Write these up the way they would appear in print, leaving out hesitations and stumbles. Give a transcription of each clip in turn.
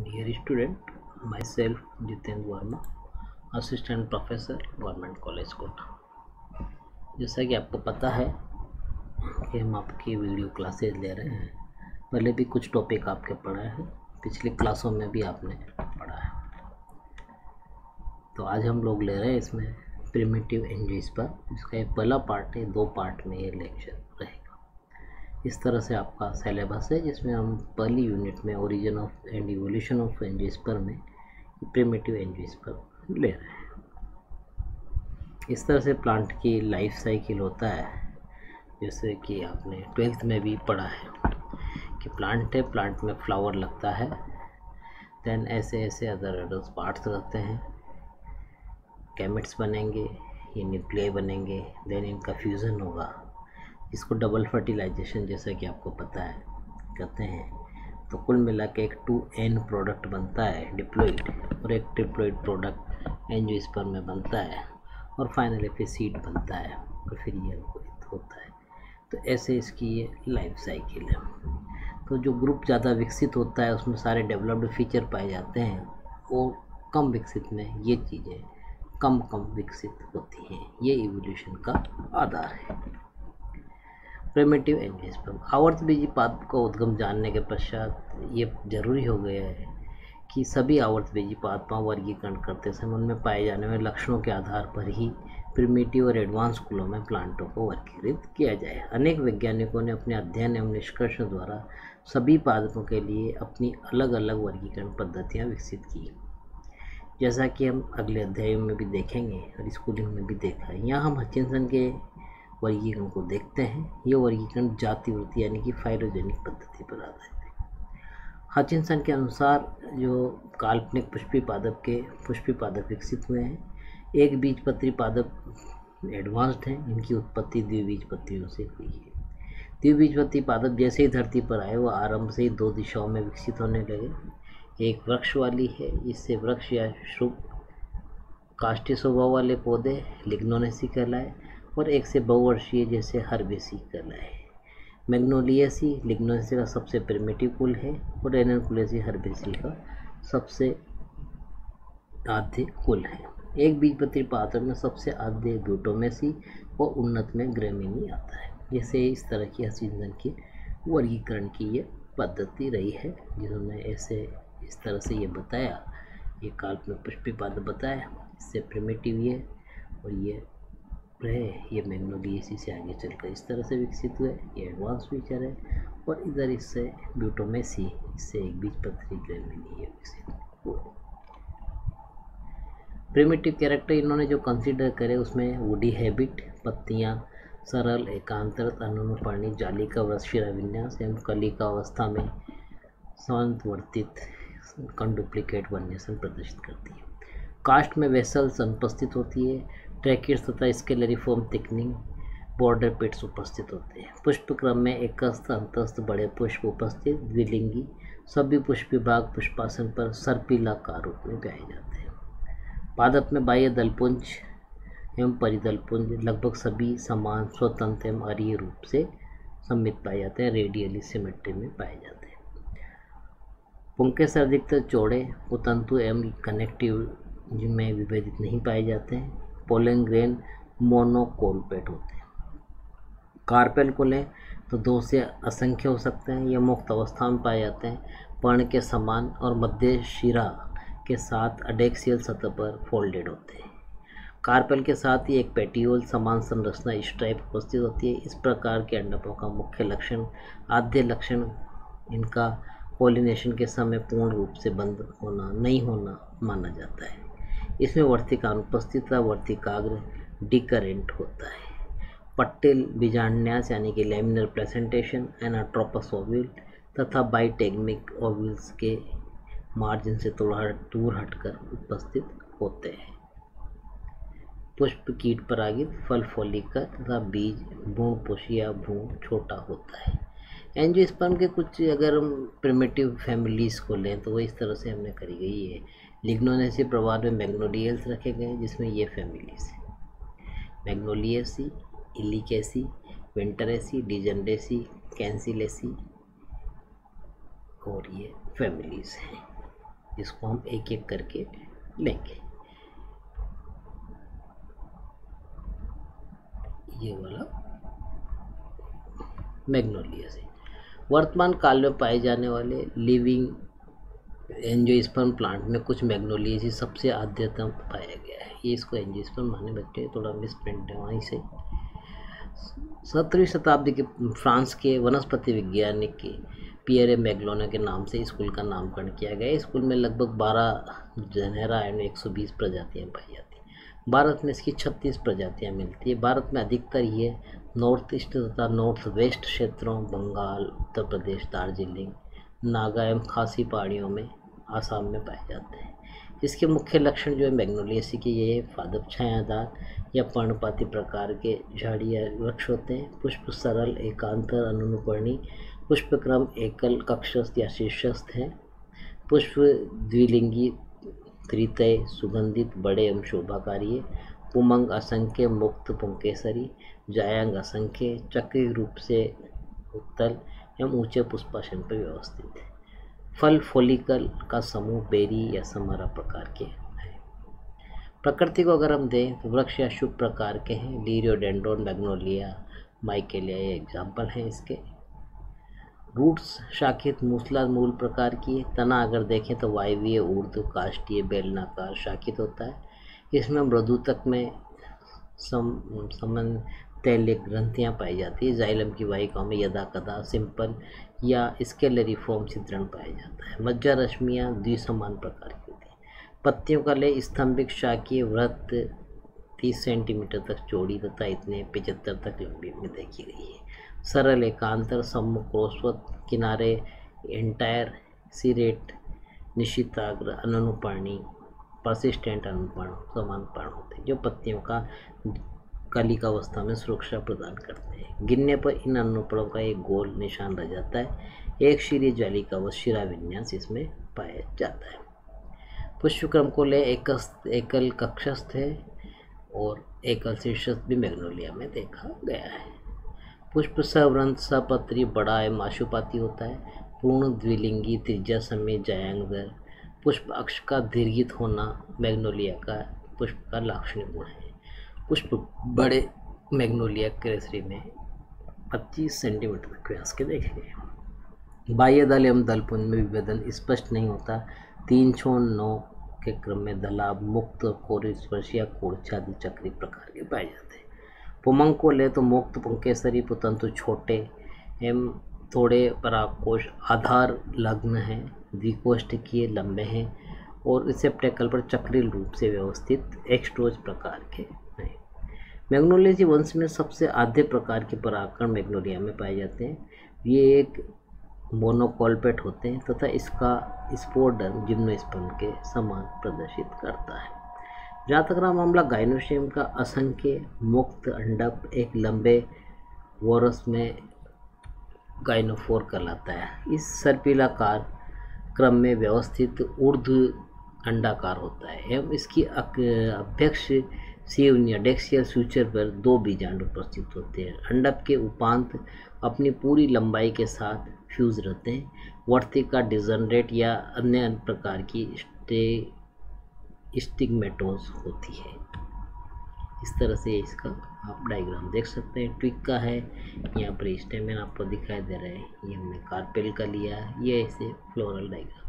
Dear student, myself Jitendra Verma, assistant professor government college Kota. जैसा कि आपको पता है कि हम आपकी वीडियो क्लासेज ले रहे हैं। पहले भी कुछ टॉपिक आपके पढ़ा है, पिछली क्लासों में भी आपने पढ़ा है। तो आज हम लोग ले रहे हैं इसमें प्रिमिटिव एनर्जीज पर। इसका एक पहला पार्ट है, 2 पार्ट में ये लेक्चर रहेगा। इस तरह से आपका सिलेबस है, जिसमें हम पहली यूनिट में origin of and evolution of energies में प्रिमिटिव एनर्जीज पर ले रहे हैं। इस तरह से प्लांट की लाइफ साइकिल होता है, जैसे कि आपने 12th में भी पढ़ा है कि प्लांट है, प्लांट में फ्लावर लगता है, देन ऐसे ऐसे अदर पार्ट्स रहते हैं, गैमेट्स बनेंगे, ये न्यूक्लियाई बनेंगे, देन इनका फ्यूज़न होगा, इसको डबल फर्टिलाइजेशन जैसा कि आपको पता है कहते हैं। तो कुल मिला के एक 2n प्रोडक्ट बनता है डिप्लॉइड, और एक ट्रिप्लॉइड प्रोडक्ट एंजियोस्पर्म में बनता है, और फाइनली फिर सीड बनता है और फिर ये अंकुरित होता है। तो ऐसे इसकी ये लाइफ साइकिल है। तो जो ग्रुप ज़्यादा विकसित होता है उसमें सारे डेवलप्ड फीचर पाए जाते हैं, और कम विकसित में ये चीज़ें कम विकसित होती हैं। ये इवोल्यूशन का आधार है। प्रिमिटिव एंजियोस्पर्म आवर्तबीजी पादप का उद्गम जानने के पश्चात ये जरूरी हो गया है कि सभी आवर्तबीजी पादप वर्गीकरण करते समय उनमें पाए जाने वाले लक्षणों के आधार पर ही प्रिमिटिव और एडवांस कुलों में प्लांटों को वर्गीकृत किया जाए। अनेक वैज्ञानिकों ने अपने अध्ययन एवं निष्कर्षों द्वारा सभी पादपों के लिए अपनी अलग अलग वर्गीकरण पद्धतियाँ विकसित की, जैसा कि हम अगले अध्यायों में भी देखेंगे और स्कूलिंग में भी देखा है। यहाँ हम हचिंसन के वर्गीकरण को देखते हैं। ये वर्गीकरण जातिवृत्ति यानी कि फाइलोजेनिक पद्धति पर आधारित है। हचिंसन के अनुसार जो काल्पनिक पुष्पी पादप विकसित हुए हैं, एक बीजपत्री पादप एडवांस्ड हैं, इनकी उत्पत्ति द्विबीजपत्रियों से हुई है। द्विबीजपत्री पादप जैसे ही धरती पर आए वो आरंभ से ही 2 दिशाओं में विकसित होने लगे। एक वृक्ष वाली है, इससे वृक्ष या श्रुप काष्ठीय स्वभाव वाले पौधे लिग्नोनेसी कहलाए, और एक से बहुवर्षीय जैसे हर्बेसी कहलाए। मैग्नोलिएसी लिग्नोनेसी का सबसे प्रिमिटिव कुल है, और रेननकुलेसी हर्बेसी का सबसे आद्य कुल है। एक बीजपत्री पादप में सबसे आद्य ब्यूटोमेसी और उन्नत में ग्रेमिनी आता है। जैसे इस तरह की हचिंसन की वर्गीकरण की ये पद्धति रही है, जिन्होंने ऐसे इस तरह से ये बताया। ये काल्पनिक पुष्पी पादप बताया, इससे प्रिमिटिव ये और ये रहे, ये मैग्नोलिएसी से आगे चलकर इस तरह से विकसित हुए, ये एडवांस फीचर है। और इधर इससे ब्यूटोमेसी, इससे एक बीजपत्री ग्रेमिनी विकसित हुए। प्रिमिटिव कैरेक्टर इन्होंने जो कंसीडर करे उसमें वुडी हैबिट, पत्तियां सरल, एकांतरत, अनुपर्णी, जाली का वृक्ष विन्यास एवं कली का अवस्था में संवर्तित कंडुप्लिकेट वन्यसन प्रदर्शित करती है। कास्ट में वेसल्स अनुपस्थित होती है। ट्रैकिड्स तथा स्केलरिफॉर्म थिकनिंग बॉर्डर पिट्स उपस्थित होते हैं। पुष्प क्रम में एकस्थ अंतस्थ बड़े पुष्प उपस्थित, द्विलिंगी। सभी पुष्प विभाग पुष्पासन पर सर्पिलाकार रूप में गाए जाते हैं। पादप में बाह्य दलपुंज एवं परिदलपुंज लगभग सभी समान, स्वतंत्र एवं अरीय रूप से सम्मिलित पाए जाते हैं, रेडियली सिमेट्री में पाए जाते हैं। पुंकेसर अधिकतर चौड़े, कुतंतु एवं कनेक्टिव में विभेदित नहीं पाए जाते हैं। पोलन ग्रेन मोनोकोलपेट होते हैं। कार्पेल को लें तो 2 से असंख्य हो सकते हैं। यह मुक्त अवस्था में पाए जाते हैं, पर्ण के समान और मध्य शिरा के साथ अडेक्सियल सतह पर फोल्डेड होते हैं। कार्पेल के साथ ही एक पेटियोल समान संरचना स्ट्राइप उपस्थित होती है। इस प्रकार के अंडकों का मुख्य लक्षण, आद्य लक्षण, इनका पॉलिनेशन के समय पूर्ण रूप से बंद होना नहीं होना माना जाता है। इसमें वर्तिका अनुपस्थित, वर्तिकाग्र डिकरेंट होता है। पट्टिल बीजांडन्यास यानी कि लैमिनर प्रेजेंटेशन, एनाट्रोपस ओव्यूल तथा बाइटेगमिक ओव्यूल्स के मार्जिन से थोड़ा दूर हटकर उपस्थित होते हैं। पुष्प कीट परागित, फल फोलिकर तथा बीज भ्रूणपोषी या भ्रूण छोटा होता है। एंजियोस्पर्म के कुछ अगर हम प्रिमिटिव फैमिलीज़ को लें तो वो इस तरह से हमने करी गई है। लिग्नोनेसी प्रवाद में मैग्नोलियल्स रखे गए हैं, जिसमें ये फैमिलीज हैं: मैग्नोलिएसी, इलिकेसी, विंटरेसी, डिजेंडेसी, कैंसिलेसी, और ये फैमिलीज हैं। इसको हम एक एक करके लेंगे। ये वाला मैग्नोलिया से वर्तमान काल में पाए जाने वाले लिविंग एंजियोस्पर्म प्लांट में कुछ मैग्नोलिया सबसे अद्यतन पाया गया है। ये इसको एंजियोस्पर्म माने बच्चे, थोड़ा मिसप्रिंट है वहीं से। 17वीं शताब्दी के फ्रांस के वनस्पति वैज्ञानिक के पियरे मैग्लोने के नाम से स्कूल का नामकरण किया गया। स्कूल में लगभग 12 जेनेरा एंड 120 प्रजातियां पाई जाती हैं। भारत में इसकी 36 प्रजातियां मिलती है। भारत में अधिकतर ये नॉर्थ ईस्ट तथा नॉर्थ वेस्ट क्षेत्रों, बंगाल, उत्तर प्रदेश, दार्जिलिंग, नागा एवं खासी पहाड़ियों में, आसाम में पाए जाते हैं। इसके मुख्य लक्षण जो है मैग्नोलियासी के ये है, पादप छायादार या पर्णपाती प्रकार के झाड़ी या वृक्ष होते हैं। पुष्प सरल, एकांतर, अनुपर्णी, पुष्पक्रम एकल, कक्षस्थ या शीर्षस्थ हैं। पुष्प द्विलिंगी, त्रितय, सुगंधित, बड़े एवं शोभाकारी है। पुमंग असंख्य, मुक्त, पुंकेसरी, जायांग असंख्य, चक्रीय रूप से उत्तल एवं ऊंचे पुष्पासन पर व्यवस्थित है। फल फोलिकल का समूह बेरी या समारा प्रकार के हैं। प्रकृति को अगर हम दें तो वृक्ष या शुभ प्रकार के हैं। लीरियोडेंड्रोन, मैग्नोलिया, माइकेलिया ये एग्जाम्पल हैं इसके। रूट्स शाखित मूसला मूल प्रकार की है। तना अगर देखें तो वायवीय, ऊर्ध्व, काष्ठीय, बेलनाकार शाखित होता है। इसमें मृदुतक में समन तैलिय ग्रंथियाँ पाई जाती है। जाइलम की वाहिकाओं में यदा कदा सिंपल या स्केलरिफॉर्म छिद्रण पाया जाता है। मज्जा रश्मियाँ द्विसमान प्रकार की होती हैं। पत्तियों का लय स्तंभिक शाखीय वृत्त 30 सेंटीमीटर तक चौड़ी तथा इतने 75 तक लंबी में देखी गई है। सरल, एकांतर, सम्मुख, क्रोशवत, किनारे, एंटायर, सिरेट, निशिताग्र, अनुपर्णी, परसिस्टेंट अनुपर्ण, समान पर्ण होते हैं जो पत्तियों का कलिका अवस्था में सुरक्षा प्रदान करते हैं। गिनने पर इन अनुपर्णों का एक गोल निशान रह जाता है। एक शीरी जालिका व शिरा विन्यास इसमें पाया जाता है। पुष्पक्रम को ले एकल कक्षस्थ है और एकल शीर्षस्थ भी मैग्नोलिया में देखा गया है। पुष्प सवृंत, सपत्री, बड़ा एवं आशुपाती होता है। पूर्ण द्विलिंगी, त्रिज्या समेत, जायांगदर। पुष्प अक्ष का दीर्घित होना मैग्नोलिया का पुष्प का लाक्षणिक गुण है। पुष्प बड़े मैग्नोलिया केसरी में 25 सेंटीमीटर तक व्यास के देखे गए। बाह्य दल एवं दलपुंज में विभेदन स्पष्ट नहीं होता। 3 छोर 9 के क्रम में दलाब, मुक्त, कोर स्पर्शिया, कोरछादी, चक्री प्रकार के पाए जाते हैं। पुमंग को ले तो मुक्त, पुंकेसरी, पुतंतु छोटे एवं थोड़े परागकोश आधार लग्न हैं, द्विकोष्ठकीय, लंबे हैं और रिसेप्टेकल पर चक्रीय रूप से व्यवस्थित एक्सट्रोज प्रकार के हैं। मैग्नोलियासी वंश में सबसे आधे प्रकार के परागकण मैग्नोलिया में पाए जाते हैं। ये एक मोनोकॉल्पेट होते हैं तथा इसका स्पोरडर्म जिम्नोस्पर्म के समान प्रदर्शित करता है। जहाँ तक रहा मामला गाइनोस्पर्म का, असंख्य मुक्त अंडक एक लंबे वोरस में गाइनोफोर कहलाता है। इस सर्पिलाकार क्रम में व्यवस्थित ऊर्ध्व अंडाकार होता है एवं इसकी अभ्यक्ष सीवनिया डेक्सियल सूचर पर 2 बीजांड उपस्थित होते हैं। अंडक के उपांत अपनी पूरी लंबाई के साथ फ्यूज रहते हैं। वर्तिका, डिजनरेट या अन्य प्रकार की स्टिग्मेटोज होती है। इस तरह से इसका आप डायग्राम देख सकते हैं। ट्विक का है, यहाँ पर स्टेमेन आपको दिखाई दे रहा है। ये हमने कार्पेल का लिया है। ये ऐसे फ्लोरल डायग्राम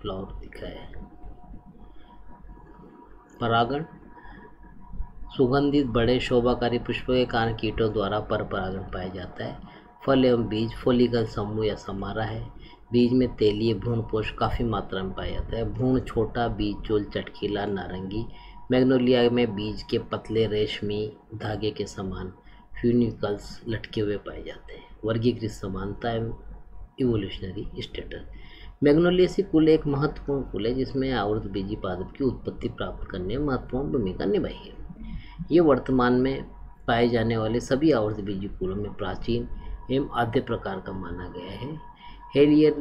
फ्लावर दिखाया है। परागण सुगंधित बड़े शोभाकारी पुष्पों के कारण कीटों द्वारा पर परागण पाया जाता है। फल एवं बीज फोलिकल समूह या समारा है। बीज में तेलीय भ्रूणपोष काफ़ी मात्रा में पाया जाता है। भ्रूण छोटा, बीज चोल चटकीला नारंगी। मैग्नोलिया में बीज के पतले रेशमी धागे के समान फ्यूनिकल्स लटके हुए पाए जाते हैं। वर्गीकृत समानता एवं इवोल्यूशनरी स्टेटस। मैग्नोलियासी कुल एक महत्वपूर्ण कुल है जिसमें आवृतबीजी पादप की उत्पत्ति प्राप्त करने में महत्वपूर्ण भूमिका निभाई है। ये वर्तमान में पाए जाने वाले सभी आवृतबीजी कुलों में प्राचीन एवं आद्य प्रकार का माना गया है। हेलियर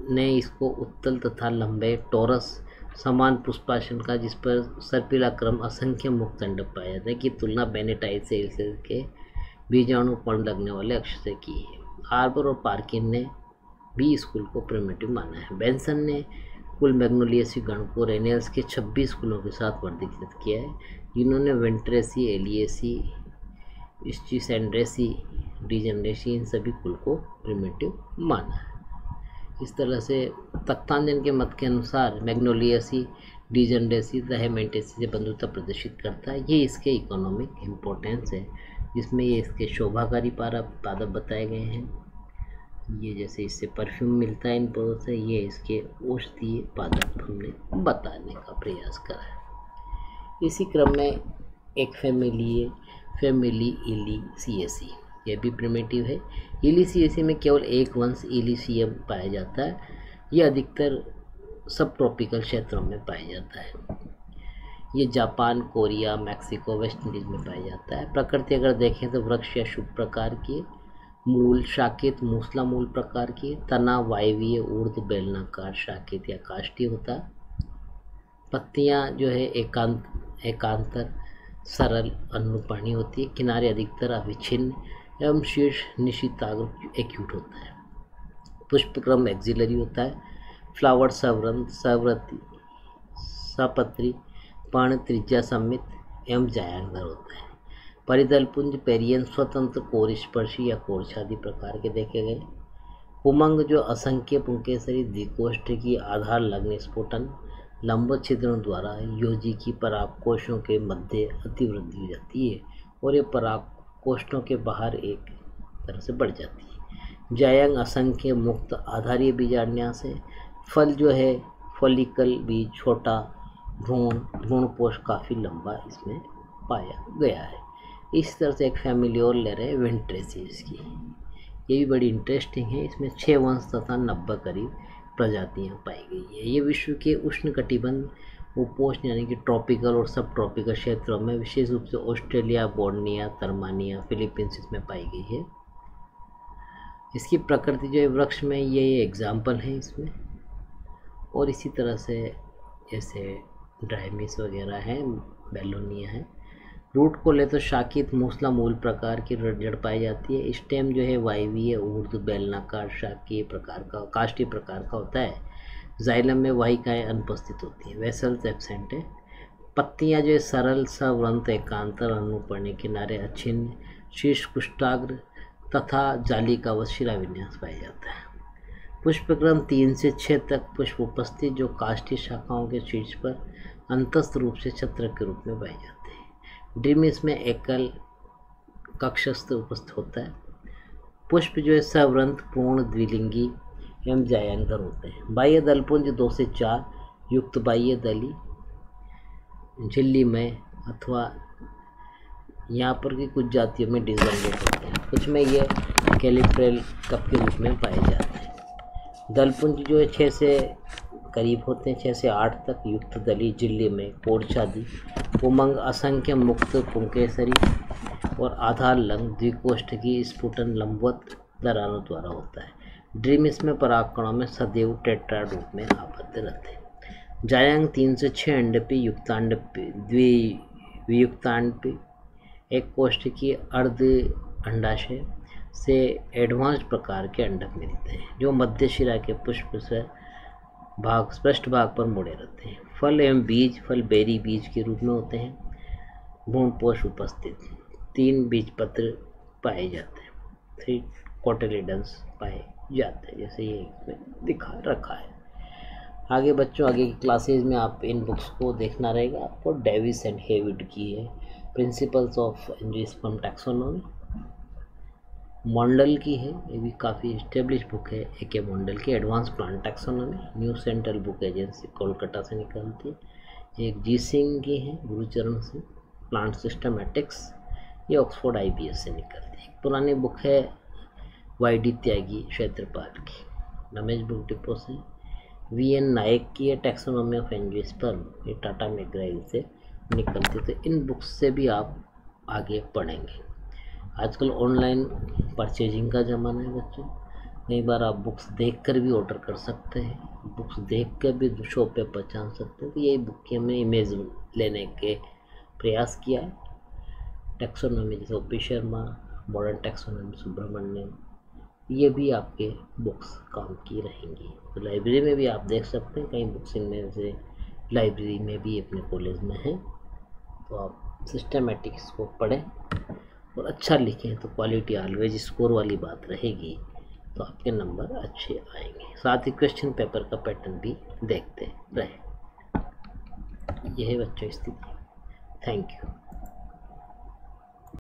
ने इसको उत्तल तथा लंबे टोरस समान पुष्पासन का, जिस पर सर्पिला क्रम असंख्य मुक्त अंडक पाया जाता है, की तुलना बेनेटाइट सेल्स के बीजाणु पर्ण लगने वाले अक्ष से की है। आर्बर और पार्किन ने भी स्कूल को प्रिमिटिव माना है। बेंसन ने कुल मैग्नोलिएसी गण को रेनियल्स के 26 कुलों के साथ वर्गीकृत किया है, जिन्होंने वेंट्रेसी, एलिएसी, स्टिसेंड्रेसी, डिजेनरेसी इन सभी कुल को प्रिमिटिव माना है। इस तरह से तख्तांजन के मत के अनुसार मैग्नोलिएसी, डिजेनरेसी, दहेमेंटेसी से बंधुता प्रदर्शित करता है। ये इसके इकोनॉमिक इम्पोर्टेंस है, जिसमें ये इसके शोभाकारी पादप बताए गए हैं। ये जैसे इससे परफ्यूम मिलता है इन पौधों से, ये इसके औषधीय पादप हमने बताने का प्रयास करा है। इसी क्रम में एक फैमिली इलिसिएसी, यह भी प्रिमिटिव है। इलिसिएसी में केवल एक वंश इलिसियम पाया जाता है। यह अधिकतर सब ट्रॉपिकल क्षेत्रों में पाया जाता है। ये Japan, Korea, Mexico, West Indies में पाया जाता है। प्रकृति अगर देखें तो वृक्ष या शुभ प्रकार की, मूल शाखित मूसला मूल प्रकार की, तना वायवीय, ऊर्ध बेलनाकार, शाखित या काष्ठी होता है। पत्तियां जो है एकांतर सरल अनुपर्णी होती है। किनारे अधिकतर अविच्छिन्न एवं शीर्ष निशिताग्र एक्यूट होता है। पुष्पक्रम एक्सिलरी होता है। फ्लावर सवृंत, सवृति, सपत्री, पर्ण त्रिज्या समित एवं जायांगर होता है। परिदल पुंज पेरियन स्वतंत्र कोरिस्पर्शी या कोरछादी प्रकार के देखे गए। पुमंग जो असंख्य पुंकेसरी द्विकोष्ठ की आधार लग्न स्फुटन लंब छिद्रों द्वारा योजी की परागकोशों के मध्य अतिवृद्धि हो जाती है और ये परागकोष्ठों के बाहर एक तरह से बढ़ जाती है। जायंग असंख्य मुक्त आधारीय बीजान्यास है। फल जो है फॉलिकल बीज छोटा, भ्रूणपोष काफ़ी लंबा इसमें पाया गया है। इस तरह से एक फैमिली और ले रहे हैं वेंट्रेसीज की, ये भी बड़ी इंटरेस्टिंग है। इसमें 6 वंश तथा 90 करीब प्रजातियां पाई गई है। ये विश्व के उष्ण कटिबंध उपोष्ण यानी कि ट्रॉपिकल और सब ट्रॉपिकल क्षेत्रों में, विशेष रूप से ऑस्ट्रेलिया, बोर्निया, तर्मानिया, फिलीपींस इसमें पाई गई है। इसकी प्रकृति जो है वृक्ष में ये एग्जाम्पल है इसमें। और इसी तरह से जैसे ड्राइमिस वगैरह हैं, बेलोनिया है। रूट को ले तो शाखित मूसला मूल प्रकार की जड़ पाई जाती है। स्टेम जो है वायवीय, ऊर्ध्व बेलनाकार, शाखीय प्रकार का, काष्ठी प्रकार का होता है। जाइलम में वाहिकाएं अनुपस्थित होती हैं, वेसल्स एब्सेंट है। पत्तियां जो है सरल, सवृंत, एकांतर, अनुपर्णी, किनारे अच्छिन्न, शीर्ष कुष्ठाग्र तथा जालिका व शिरा विन्यास पाया जाता है। पुष्पक्रम 3 से 6 तक पुष्प उपस्थित, जो काष्ठी शाखाओं के शीर्ष पर अंतस्थ रूप से छत्र के रूप में पाए जाते हैं। ड्रीमिस में एकल कक्षस्थ उपस्थित होता है। पुष्प जो है सवृंत, पूर्ण, द्विलिंगी एवं जायांतर होते हैं। बाह्य दलपुंज 2 से 4 युक्त बाह्य दली झिल्ली में अथवा यहाँ पर की कुछ जातियों में डिसजेंडेट होते हैं। कुछ में ये कैलिफ्रेल कप के रूप में पाए जाते हैं। दलपुंज जो है 6 से करीब होते हैं, 6 से 8 तक युक्त दली झिल्ली में कोरछादी, उमंग असंख्य मुक्त पुंकेसरी और आधार लंग द्विकोष्ठ की स्फुटन लंबवत दरारों द्वारा होता है। ड्रीम इसमें परागकणों में सदैव टेट्राड रूप में आबद्ध रहते हैं। जायांग 3 से 6 अंडपी, युक्तांडपी, द्वियुक्तांडपी, एक कोष्ठ की अर्ध अंडाशय से एडवांस्ड प्रकार के अंडक मिलते हैं, जो मध्य शिरा के पुष्प से पृष्ठ भाग पर मुड़े रहते हैं। फल एवं बीज, फल बेरी बीज के रूप में होते हैं। भ्रूणपोष उपस्थित, 3 बीजपत्र पाए जाते हैं, 3 कोटिलिडन्स पाए जाते हैं, जैसे ये इसमें दिखा रखा है। आगे बच्चों, आगे की क्लासेज में आप इन बुक्स को देखना रहेगा आपको। डेविस एंड हेविड की है principles of angiosperm taxonomy. Mondal की है, ये भी काफ़ी इस्टेब्लिश बुक है। AK मॉन्डल की advance plant taxonomy, new central book agency Kolkata से निकलती है। एक जी सिंह की है गुरुचरण से, प्लांट सिस्टमेटिक्स, ये ऑक्सफोर्ड IBS से निकलती है। पुरानी बुक है YD त्यागी क्षेत्रपाल की, रमेश बुक डिपो से। VN नायक की है टैक्सोनॉमी ऑफ एंजियोस्पर्म, ये टाटा मैकग्रा-हिल से निकलती है। तो इन बुक्स से भी आप आगे पढ़ेंगे। आजकल ऑनलाइन परचेजिंग का ज़माना है बच्चों, कई बार आप बुक्स देखकर भी ऑर्डर कर सकते हैं, बुक्स देख कर भी शॉप पे पहचान सकते हैं। तो यही बुक की हमने इमेज लेने के प्रयास किया है। टैक्सोनॉमी जैसे OP Sharma, modern taxonomy Subramaniam, ये भी आपके बुक्स काम की रहेंगी। तो लाइब्रेरी में भी आप देख सकते हैं कई बुक्स इनमें से लाइब्रेरी में भी अपने कॉलेज में है, तो आप सिस्टमेटिक इसको पढ़ें और अच्छा लिखें तो क्वालिटी ऑलवेज स्कोर वाली बात रहेगी, तो आपके नंबर अच्छे आएंगे। साथ ही क्वेश्चन पेपर का पैटर्न भी देखते रहे। यह है बच्चों स्थिति। Thank you.